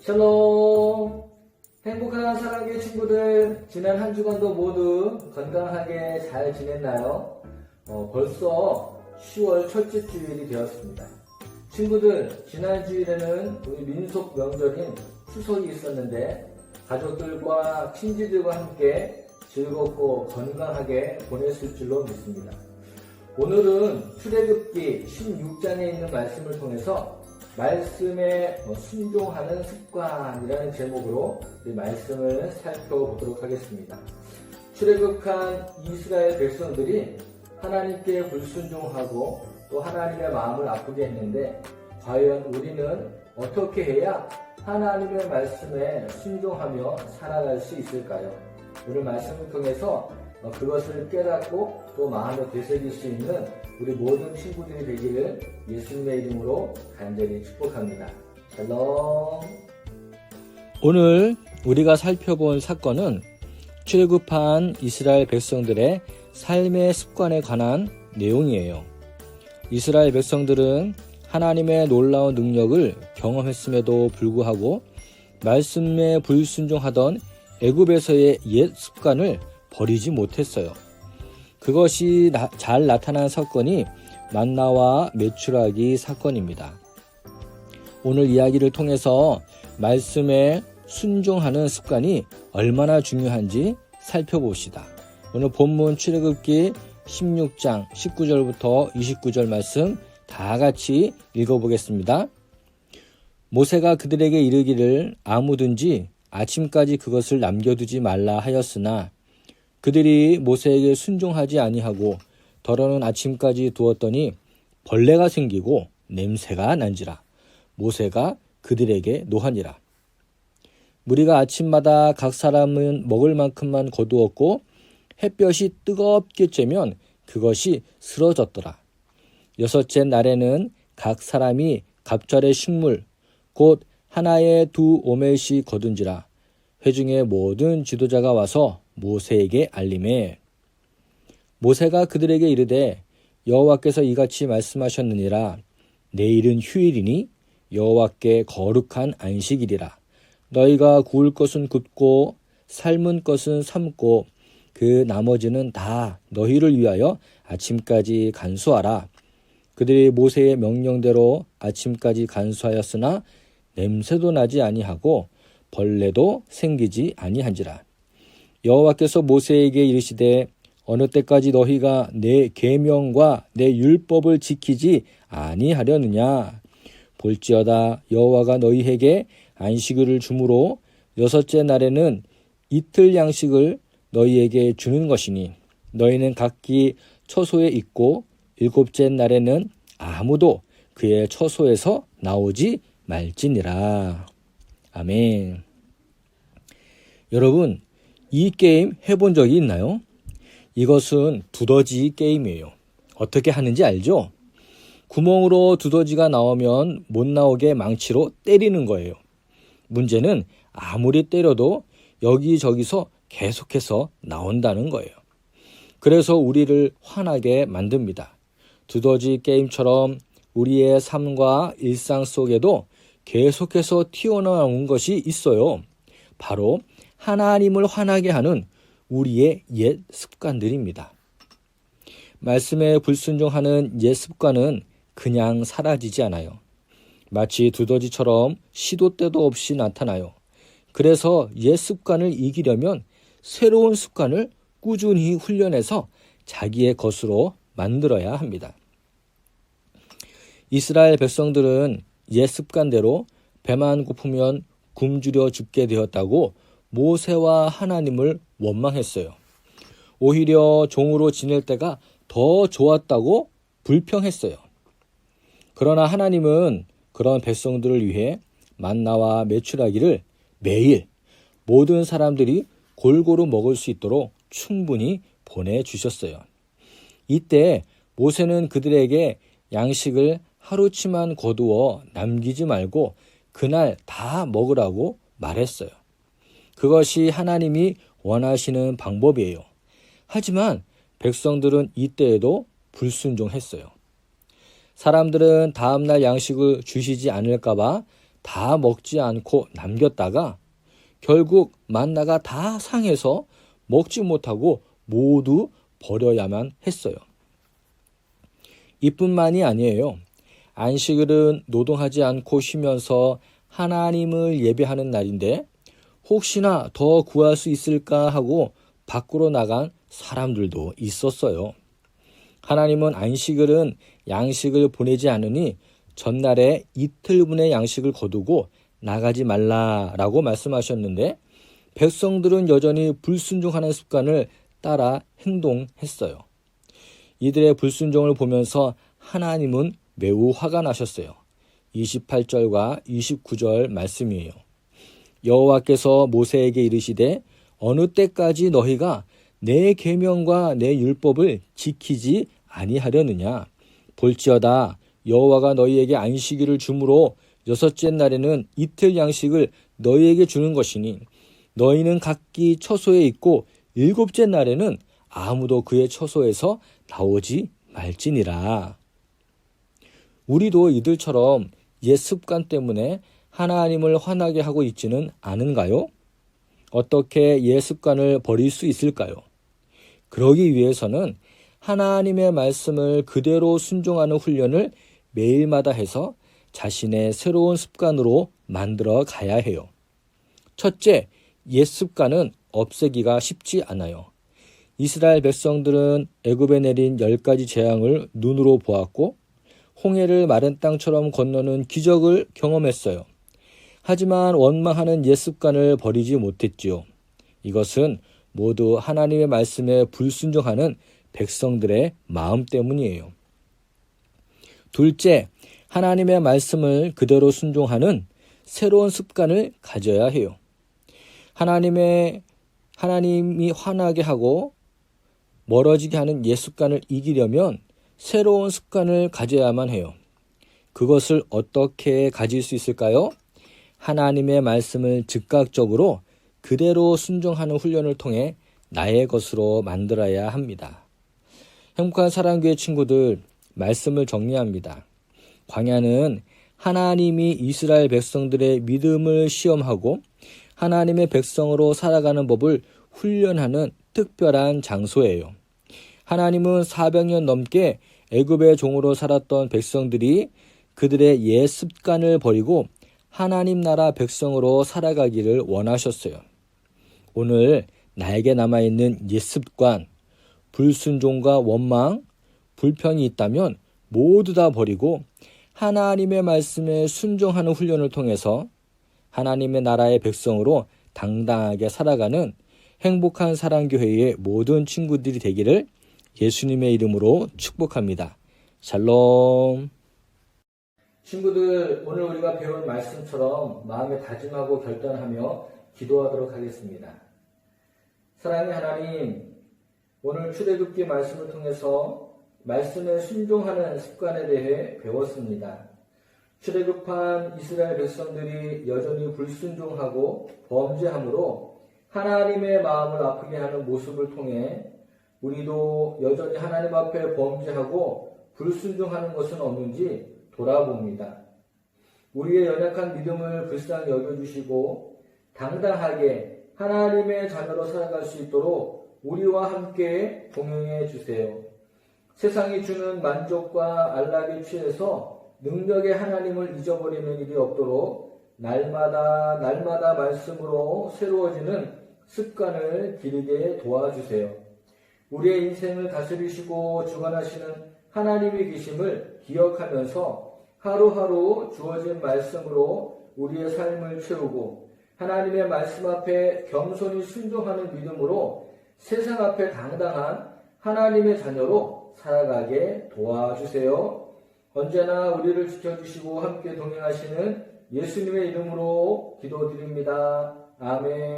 샬롬! 행복한 사랑의 친구들, 지난 한 주간도 모두 건강하게 잘 지냈나요? 벌써 10월 첫째 주일이 되었습니다. 친구들, 지난 주일에는 우리 민속 명절인 추석이 있었는데 가족들과 친지들과 함께 즐겁고 건강하게 보냈을 줄로 믿습니다. 오늘은 출애굽기 16장에 있는 말씀을 통해서 말씀에 순종하는 습관이라는 제목으로 이 말씀을 살펴보도록 하겠습니다. 출애굽한 이스라엘 백성들이 하나님께 불순종하고 또 하나님의 마음을 아프게 했는데 과연 우리는 어떻게 해야 하나님의 말씀에 순종하며 살아갈 수 있을까요? 오늘 말씀을 통해서 그것을 깨닫고 또 마음에 되새길 수 있는 우리 모든 친구들이 되기를 예수님의 이름으로 간절히 축복합니다. 샬롬. 오늘 우리가 살펴본 사건은 출애굽한 이스라엘 백성들의 삶의 습관에 관한 내용이에요. 이스라엘 백성들은 하나님의 놀라운 능력을 경험했음에도 불구하고 말씀에 불순종하던 애굽에서의 옛 습관을 버리지 못했어요. 그것이 잘 나타난 사건이 만나와 메추라기 사건입니다. 오늘 이야기를 통해서 말씀에 순종하는 습관이 얼마나 중요한지 살펴봅시다. 오늘 본문 출애굽기 16장 19절부터 29절 말씀 다 같이 읽어보겠습니다. 모세가 그들에게 이르기를 아무든지 아침까지 그것을 남겨두지 말라 하였으나 그들이 모세에게 순종하지 아니하고 더러는 아침까지 두었더니 벌레가 생기고 냄새가 난지라 모세가 그들에게 노하니라. 무리가 아침마다 각 사람은 먹을 만큼만 거두었고 햇볕이 뜨겁게 쬐면 그것이 쓰러졌더라. 여섯째 날에는 각 사람이 갑절의 식물 곧 하나에 2오멜씩 거둔지라. 회중의 모든 지도자가 와서 모세에게 알림해 모세가 그들에게 이르되 여호와께서 이같이 말씀하셨느니라. 내일은 휴일이니 여호와께 거룩한 안식일이라. 너희가 구울 것은 굽고 삶은 것은 삶고 그 나머지는 다 너희를 위하여 아침까지 간수하라. 그들이 모세의 명령대로 아침까지 간수하였으나 냄새도 나지 아니하고 벌레도 생기지 아니한지라. 여호와께서 모세에게 이르시되 어느 때까지 너희가 내 계명과 내 율법을 지키지 아니하려느냐. 볼지어다 여호와가 너희에게 안식일을 주므로 여섯째 날에는 이틀 양식을 너희에게 주는 것이니 너희는 각기 처소에 있고 일곱째 날에는 아무도 그의 처소에서 나오지 말지니라. 아멘. 여러분, 이 게임 해본 적이 있나요? 이것은 두더지 게임이에요. 어떻게 하는지 알죠? 구멍으로 두더지가 나오면 못 나오게 망치로 때리는 거예요. 문제는 아무리 때려도 여기저기서 계속해서 나온다는 거예요. 그래서 우리를 화나게 만듭니다. 두더지 게임처럼 우리의 삶과 일상 속에도 계속해서 튀어나온 것이 있어요. 바로 하나님을 화나게 하는 우리의 옛 습관들입니다. 말씀에 불순종하는 옛 습관은 그냥 사라지지 않아요. 마치 두더지처럼 시도 때도 없이 나타나요. 그래서 옛 습관을 이기려면 새로운 습관을 꾸준히 훈련해서 자기의 것으로 만들어야 합니다. 이스라엘 백성들은 옛 습관대로 배만 고프면 굶주려 죽게 되었다고 모세와 하나님을 원망했어요. 오히려 종으로 지낼 때가 더 좋았다고 불평했어요. 그러나 하나님은 그런 백성들을 위해 만나와 메추라기를 매일 모든 사람들이 골고루 먹을 수 있도록 충분히 보내주셨어요. 이때 모세는 그들에게 양식을 하루치만 거두어 남기지 말고 그날 다 먹으라고 말했어요. 그것이 하나님이 원하시는 방법이에요. 하지만 백성들은 이때에도 불순종했어요. 사람들은 다음날 양식을 주시지 않을까봐 다 먹지 않고 남겼다가 결국 만나가 다 상해서 먹지 못하고 모두 버려야만 했어요. 이뿐만이 아니에요. 안식일은 노동하지 않고 쉬면서 하나님을 예배하는 날인데 혹시나 더 구할 수 있을까 하고 밖으로 나간 사람들도 있었어요. 하나님은 안식일은 양식을 보내지 않으니 전날에 이틀분의 양식을 거두고 나가지 말라라고 말씀하셨는데 백성들은 여전히 불순종하는 습관을 따라 행동했어요. 이들의 불순종을 보면서 하나님은 매우 화가 나셨어요. 28절과 29절 말씀이에요. 여호와께서 모세에게 이르시되 어느 때까지 너희가 내 계명과 내 율법을 지키지 아니하려느냐. 볼지어다 여호와가 너희에게 안식일을 주므로 여섯째 날에는 이틀 양식을 너희에게 주는 것이니 너희는 각기 처소에 있고 일곱째 날에는 아무도 그의 처소에서 나오지 말지니라. 우리도 이들처럼 옛 습관 때문에 하나님을 화나게 하고 있지는 않은가요? 어떻게 옛 습관을 버릴 수 있을까요? 그러기 위해서는 하나님의 말씀을 그대로 순종하는 훈련을 매일마다 해서 자신의 새로운 습관으로 만들어 가야 해요. 첫째, 옛 습관은 없애기가 쉽지 않아요. 이스라엘 백성들은 애굽에 내린 10가지 재앙을 눈으로 보았고 홍해를 마른 땅처럼 건너는 기적을 경험했어요. 하지만 원망하는 옛 습관을 버리지 못했지요. 이것은 모두 하나님의 말씀에 불순종하는 백성들의 마음 때문이에요. 둘째, 하나님의 말씀을 그대로 순종하는 새로운 습관을 가져야 해요. 하나님이 화나게 하고 멀어지게 하는 옛 습관을 이기려면 새로운 습관을 가져야만 해요. 그것을 어떻게 가질 수 있을까요? 하나님의 말씀을 즉각적으로 그대로 순종하는 훈련을 통해 나의 것으로 만들어야 합니다. 행복한 사랑교회 친구들, 말씀을 정리합니다. 광야는 하나님이 이스라엘 백성들의 믿음을 시험하고 하나님의 백성으로 살아가는 법을 훈련하는 특별한 장소예요. 하나님은 400년 넘게 애굽의 종으로 살았던 백성들이 그들의 옛 습관을 버리고 하나님 나라 백성으로 살아가기를 원하셨어요. 오늘 나에게 남아있는 옛 습관, 불순종과 원망, 불평이 있다면 모두 다 버리고 하나님의 말씀에 순종하는 훈련을 통해서 하나님의 나라의 백성으로 당당하게 살아가는 행복한 사랑교회의 모든 친구들이 되기를 예수님의 이름으로 축복합니다. 샬롬. 친구들, 오늘 우리가 배운 말씀처럼 마음에 다짐하고 결단하며 기도하도록 하겠습니다. 사랑의 하나님, 오늘 출애굽기 말씀을 통해서 말씀에 순종하는 습관에 대해 배웠습니다. 출애굽한 이스라엘 백성들이 여전히 불순종하고 범죄함으로 하나님의 마음을 아프게 하는 모습을 통해 우리도 여전히 하나님 앞에 범죄하고 불순종하는 것은 없는지 돌아봅니다. 우리의 연약한 믿음을 불쌍히 여겨주시고 당당하게 하나님의 자녀로 살아갈 수 있도록 우리와 함께 동행해 주세요. 세상이 주는 만족과 안락에 취해서 능력의 하나님을 잊어버리는 일이 없도록 날마다 말씀으로 새로워지는 습관을 기르게 도와주세요. 우리의 인생을 다스리시고 주관하시는 하나님의 계심을 기억하면서 하루하루 주어진 말씀으로 우리의 삶을 채우고 하나님의 말씀 앞에 겸손히 순종하는 믿음으로 세상 앞에 당당한 하나님의 자녀로 살아가게 도와주세요. 언제나 우리를 지켜주시고 함께 동행하시는 예수님의 이름으로 기도드립니다. 아멘.